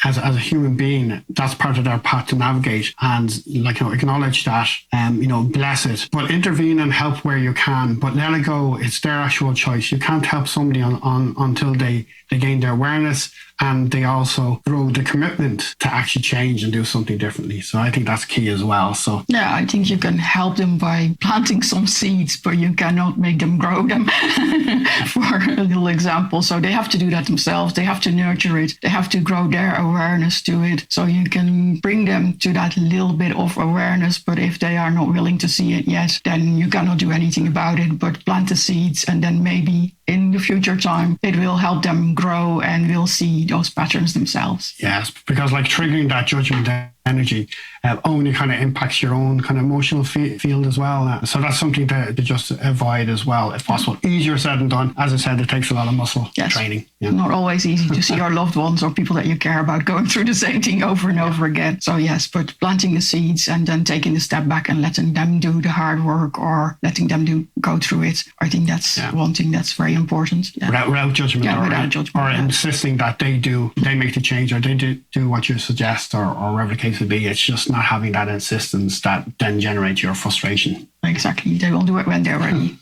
as a human being, that's part of their path to navigate, and acknowledge that, bless it, but intervene and help where you can, but let it go. It's their actual choice. You can't help somebody until they gain their awareness, and they also grow the commitment to actually change and do something differently. So I think that's key as well. So yeah, I think you can help them by planting some seeds, but you cannot make them grow them. For a little example, so they have to do that themselves. They have to nurture it. They have to grow their awareness to it. So you can bring them to that little bit of awareness, but if they are not willing to see it yet, then you cannot do anything about it, but plant the seeds, and then maybe in the future time, it will help them grow and will see those patterns themselves. Yes, because triggering that judgment energy only kind of impacts your own kind of emotional field as well. So that's something to just avoid as well, if possible. Easier said than done. As I said, it takes a lot of muscle training. Yeah. Not always easy to see our loved ones or people that you care about going through the same thing over and over again. So yes, but planting the seeds and then taking the step back and letting them do the hard work, or letting them go through it. I think that's one thing that's very important. Yeah. Without judgment, or yeah. insisting that they make the change, or they do what you suggest, or whatever the case would be. It's just not having that insistence that then generates your frustration. Exactly. They will do it when they're ready.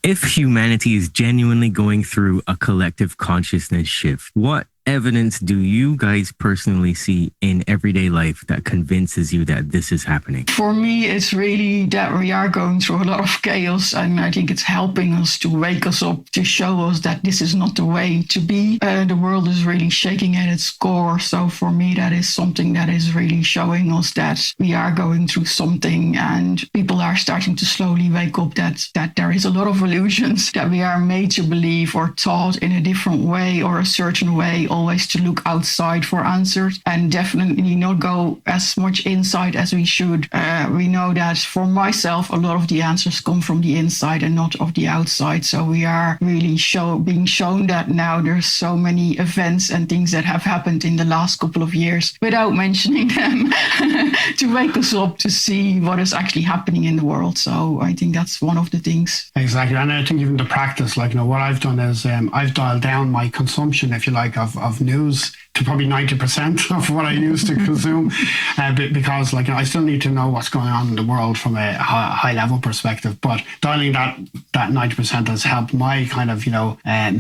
If humanity is genuinely going through a collective consciousness shift, what evidence do you guys personally see in everyday life that convinces you that this is happening? For me, it's really that we are going through a lot of chaos, and I think it's helping us to wake us up, to show us that this is not the way to be. The world is really shaking at its core. So for me, that is something that is really showing us that we are going through something, and people are starting to slowly wake up that there is a lot of illusions that we are made to believe or taught in a different way or a certain way, always to look outside for answers, and definitely not go as much inside as we should. We know that for myself, a lot of the answers come from the inside and not of the outside. So we are really being shown that now. There's so many events and things that have happened in the last couple of years without mentioning them to wake us up to see what is actually happening in the world. So I think that's one of the things. Exactly. And I think even the practice, what I've done is I've dialed down my consumption, if you like, of news to probably 90% of what I used to consume, because I still need to know what's going on in the world from a high level perspective, but dialing that 90% has helped my kind of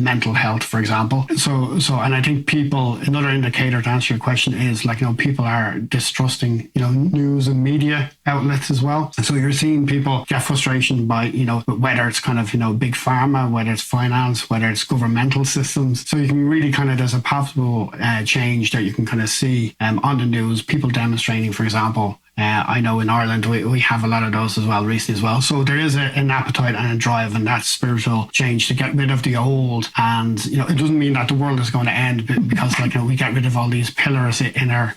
mental health, for example. So and I think another indicator to answer your question is people are distrusting news and media outlets as well. So you're seeing people get frustration by whether it's kind of big pharma, whether it's finance, whether it's governmental systems. So you can really there's a palpable change that you can kind of see on the news, people demonstrating, for example, I know in Ireland we have a lot of those as well recently as well. So there is an appetite and a drive and that spiritual change to get rid of the old. And it doesn't mean that the world is going to end because we get rid of all these pillars in our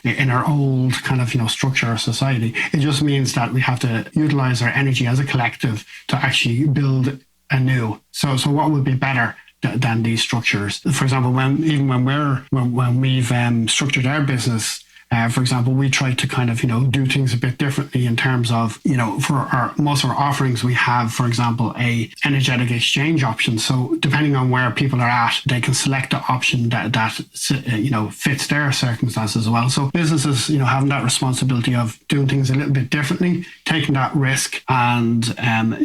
old kind of structure of society. It just means that we have to utilize our energy as a collective to actually build anew. So what would be better than these structures? For example, when we've structured our business, for example, we try to kind of, do things a bit differently in terms of, for most of our offerings, we have, for example, a energetic exchange option. So depending on where people are at, they can select the option that fits their circumstances as well. So businesses, having that responsibility of doing things a little bit differently, taking that risk and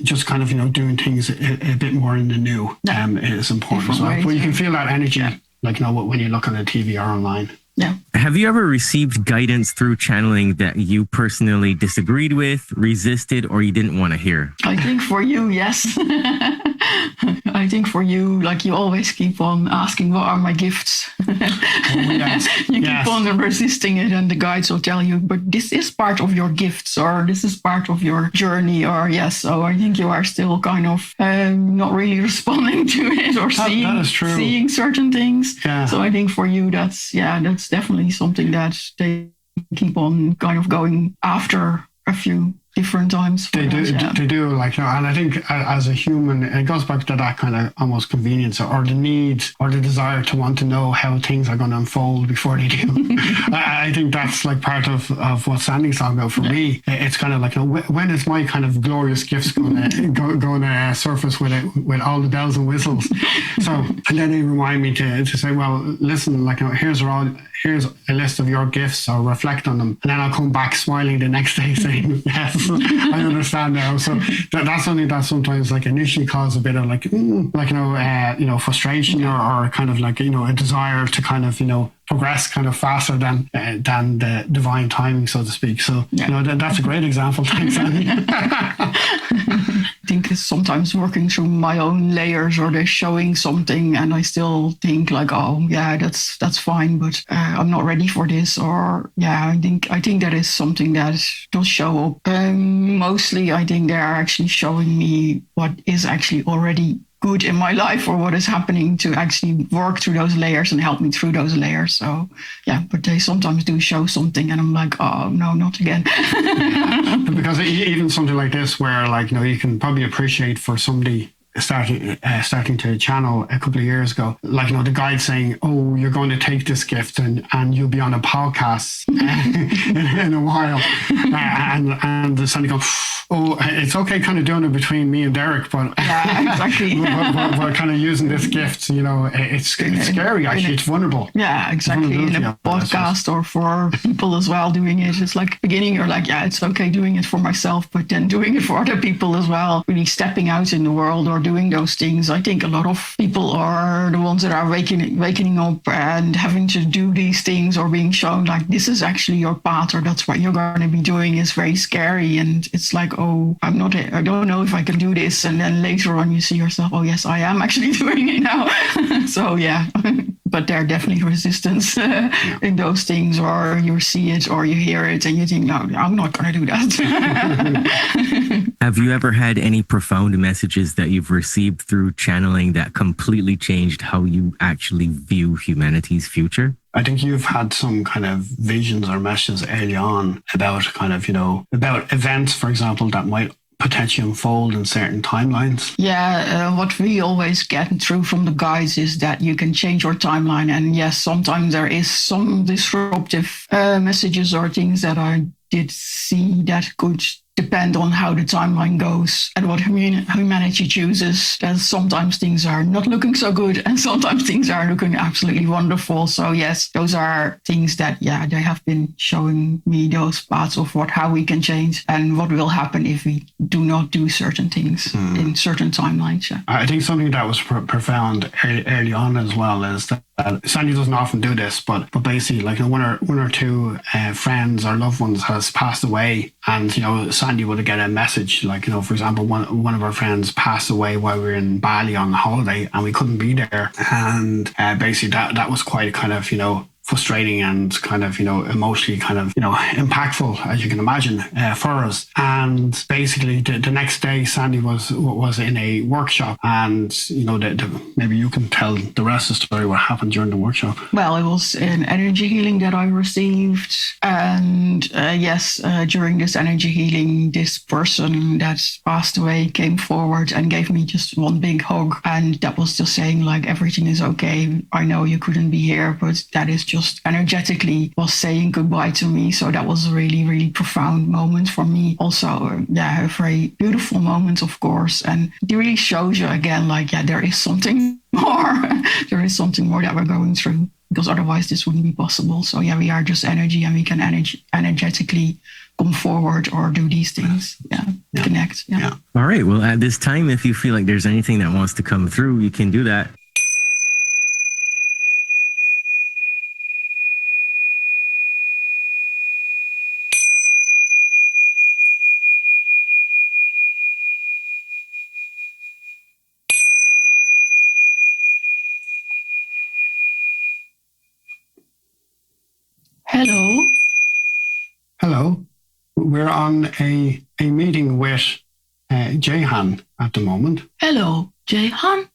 just kind of, doing things a bit more in the new is important as well. But you can feel that energy, when you look on the TV or online. Yeah. Have you ever received guidance through channeling that you personally disagreed with, resisted, or you didn't want to hear? I think for you, yes. I think for you, you always keep on asking, what are my gifts? You keep on resisting it, and the guides will tell you, but this is part of your gifts, or this is part of your journey, or yes. So I think you are still kind of not really responding to it or seeing certain things. Yeah. So I think for you, that's definitely something that they keep on kind of going after a few different times. They do, and I think as a human, it goes back to that kind of almost convenience or the need or the desire to want to know how things are going to unfold before they do. I think that's part of what Sandy's talking about for me. It's kind of when is my kind of glorious gifts going to surface with all the bells and whistles? So, and then they remind me to say, well, listen, here's a list of your gifts, or reflect on them. And then I'll come back smiling the next day saying, yes, I understand now. So that's something that sometimes initially causes a bit of frustration or kind of a desire to kind of, progress kind of faster than the divine timing, so to speak. So, that's a great example. Thanks, Andy. I think it's sometimes working through my own layers, or they're showing something and I still think that's fine, but I'm not ready for this. Or I think that is something that does show up. Mostly I think they are actually showing me what is actually already good in my life, or what is happening, to actually work through those layers and help me through those layers. So but they sometimes do show something and I'm like, oh no, not again. Because even something like this where you can probably appreciate for somebody starting to channel a couple of years ago, the guide saying, oh, you're going to take this gift and you'll be on a podcast in a while, and Sandy goes, oh, it's okay kind of doing it between me and Derek, but exactly. we're kind of using this gift, it's scary actually, it's vulnerable. Yeah, exactly. In a podcast or for people as well doing it, it's beginning you're it's okay doing it for myself, but then doing it for other people as well, really stepping out in the world or doing those things. I think a lot of people are the ones that are waking up and having to do these things, or being shown this is actually your path, or that's what you're going to be doing, is very scary. And it's oh, I don't know if I can do this. And then later on you see yourself, oh yes, I am actually doing it now. So but there are definitely resistance in those things, or you see it or you hear it and you think, no, I'm not going to do that. Have you ever had any profound messages that you've received through channeling that completely changed how you actually view humanity's future? I think you've had some kind of visions or messages early on about kind of, about events, for example, that might potentially unfold in certain timelines. What we always get through from the guides is that you can change your timeline. And yes, sometimes there is some disruptive messages or things that I did see that could depend on how the timeline goes and what humanity chooses. That sometimes things are not looking so good and sometimes things are looking absolutely wonderful. So yes, those are things that, they have been showing me those parts of how we can change and what will happen if we do not do certain things in certain timelines. Yeah. I think something that was profound early on as well is that Sandy doesn't often do this, but basically one or two friends or loved ones has passed away, and Sandy would get a message for example, one of our friends passed away while we were in Bali on holiday and we couldn't be there, and basically that was quite kind of frustrating and kind of, emotionally kind of, impactful, as you can imagine, for us. And basically the next day, Sandy was in a workshop, and, maybe you can tell the rest of the story, what happened during the workshop. Well, it was an energy healing that I received. And during this energy healing, this person that passed away came forward and gave me just one big hug. And that was just saying, like, everything is okay. I know you couldn't be here, but that is just energetically was saying goodbye to me. So that was a really, really profound moment for me. Also, a very beautiful moment, of course. And it really shows you again, like, there is something more. There is something more that we're going through, because otherwise this wouldn't be possible. So we are just energy, and we can energetically come forward or do these things. Connect. All right. Well, at this time, if you feel like there's anything that wants to come through, you can do that. Hello. We're on a meeting with Jehan at the moment. Hello, Jehan.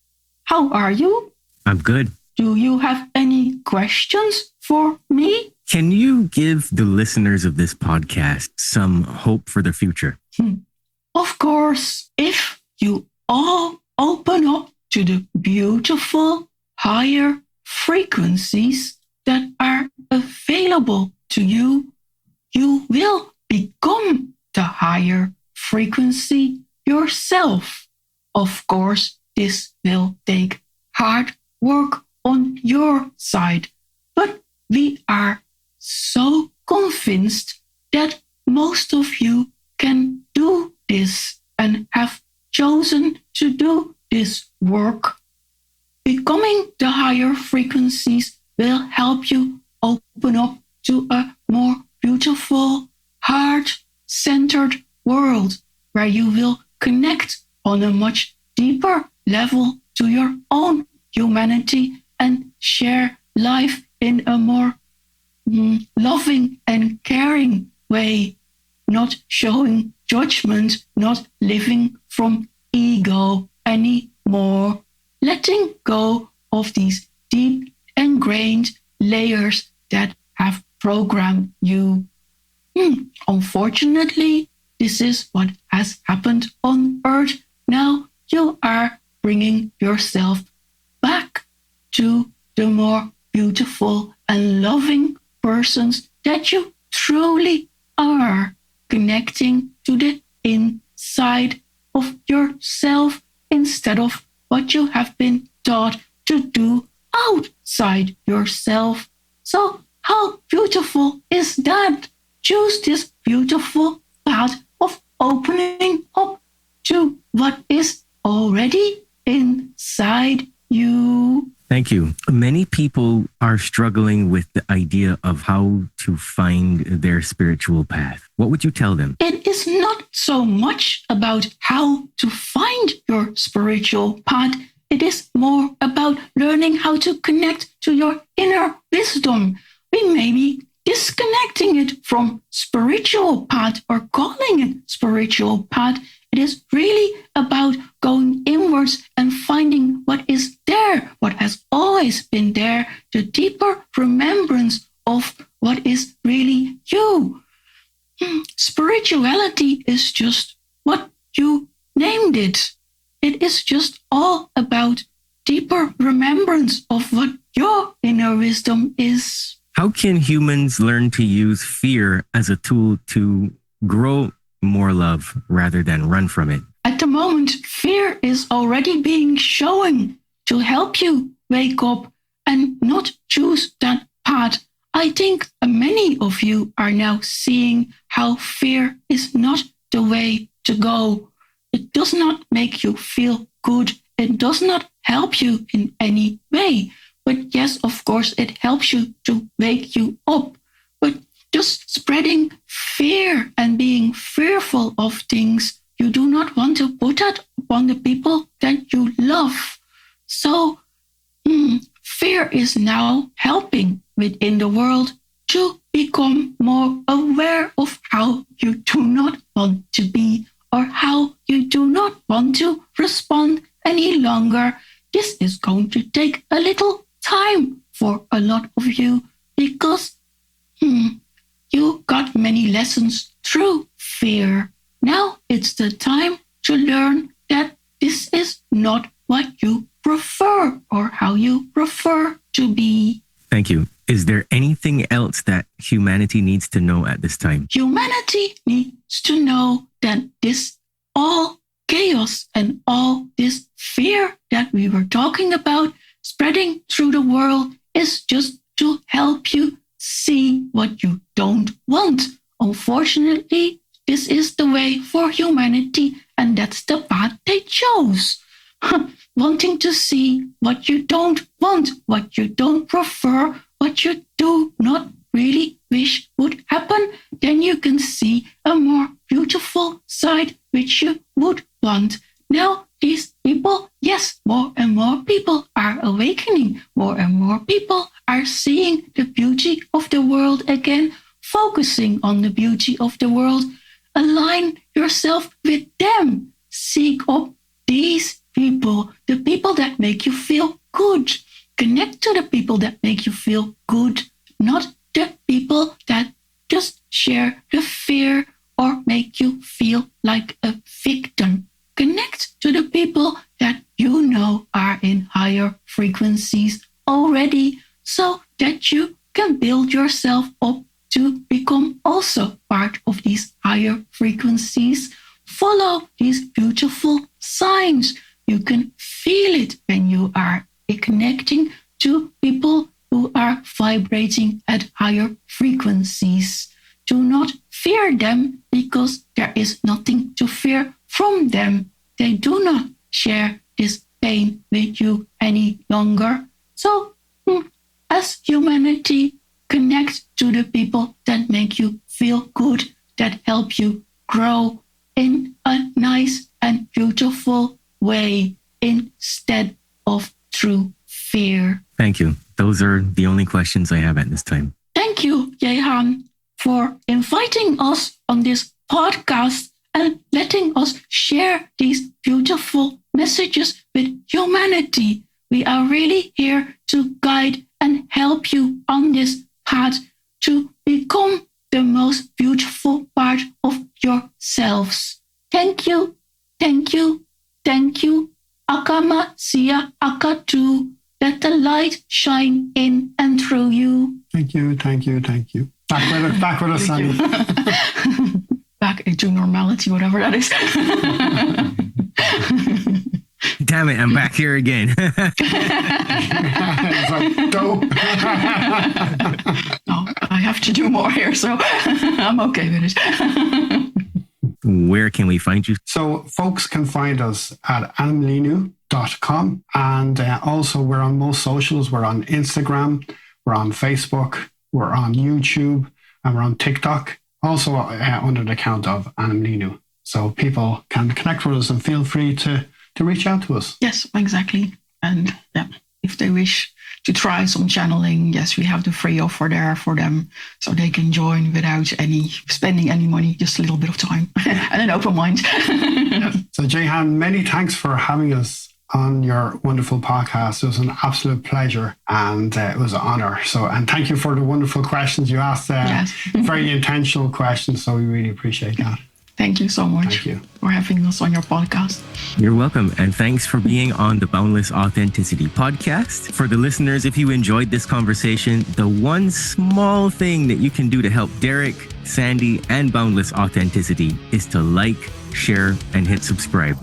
How are you? I'm good. Do you have any questions for me? Can you give the listeners of this podcast some hope for the future? Of course, if you all open up to the beautiful higher frequencies that are available to you, you will become the higher frequency yourself. Of course, this will take hard work on your side, but we are so convinced that most of you can do this and have chosen to do this work. Becoming the higher frequencies will help you open up to a more beautiful, heart-centered world where you will connect on a much deeper level to your own humanity and share life in a more loving and caring way, not showing judgment, not living from ego anymore, letting go of these deep ingrained layers that have programmed you. Unfortunately, this is what has happened on Earth. Now you are bringing yourself back to the more beautiful and loving persons that you truly are, connecting to the inside of yourself instead of what you have been taught to do outside yourself. So how beautiful is that? Choose this beautiful path of opening up to what is already inside you. Thank you. Many people are struggling with the idea of how to find their spiritual path. What would you tell them? It is not so much about how to find your spiritual path. It is more about learning how to connect to your inner wisdom. We may be disconnecting it from spiritual path or calling it spiritual path. It is really about going inwards and finding what is there, what has always been there, the deeper remembrance of what is really you. Spirituality is just what you named it. It is just all about deeper remembrance of what your inner wisdom is. How can humans learn to use fear as a tool to grow more love rather than run from it? At the moment, fear is already being shown to help you wake up and not choose that path. I think many of you are now seeing how fear is not the way to go. It does not make you feel good. It does not help you in any way. But yes, of course, it helps you to wake you up. But just spreading fear and being fearful of things, you do not want to put that upon the people that you love. So fear is now helping within the world to become more aware of how you do not want to be or how you do not want to respond any longer. This is going to take a little time for a lot of you because you got many lessons through fear. Now it's the time to learn that this is not what you prefer or how you prefer to be. Thank you. Is there anything else that humanity needs to know at this time? Humanity needs to know that this all chaos and all this fear that we were talking about spreading through the world is just to help you see what you don't want. Unfortunately, this is the way for humanity, and that's the path they chose. Wanting to see what you don't want, what you don't prefer, what you do not really wish would happen, then you can see a more beautiful side which you would want. Now, these people, yes, more and more people are awakening. More and more people are seeing the beauty of the world again, focusing on the beauty of the world. Align yourself with them. Seek up these people, the people that make you feel good. Connect to the people that make you feel good, not the people that just share the fear or make you feel like a victim. Connect to the people that you know are in higher frequencies already so that you can build yourself up to become also part of these higher frequencies. Follow these beautiful signs. You can feel it when you are connecting to people who are vibrating at higher frequencies. Do not fear them because there is nothing to fear from them. They do not share this pain with you any longer. So, as humanity, connect to the people that make you feel good, that help you grow in a nice and beautiful way instead of through fear. Thank you. Those are the only questions I have at this time. Thank you, Jehan, for inviting us on this podcast and letting us share these beautiful messages with humanity. We are really here to guide and help you on this path to become the most beautiful part of yourselves. Thank you, thank you, thank you. Akama Sia Akatu. Let the light shine in and through you. Thank you, thank you, thank you. Back with us, Sandy. Back into normality, whatever that is. Damn it, I'm back here again. It's like, dope. No, I have to do more here, so I'm okay with it. Where can we find you? So folks can find us at Anamlíniú.com, and also we're on most socials. We're on Instagram, we're on Facebook, we're on YouTube, and we're on TikTok, also under the account of Anamlíniú. So people can connect with us and feel free to reach out to us. Yes, exactly. And yeah, if they wish to try some channeling, yes, we have the free offer there for them, so they can join without spending any money, just a little bit of time and an open mind. So Jehan, many thanks for having us on your wonderful podcast. It was an absolute pleasure, and it was an honor. So, and thank you for the wonderful questions you asked. Yes. Very intentional questions, so we really appreciate that. Thank you so much Thank you for having us on your podcast. You're welcome. And thanks for being on the Boundless Authenticity podcast. For the listeners, if you enjoyed this conversation, the one small thing that you can do to help Derek, Sandy, and Boundless Authenticity is to like, share, and hit subscribe.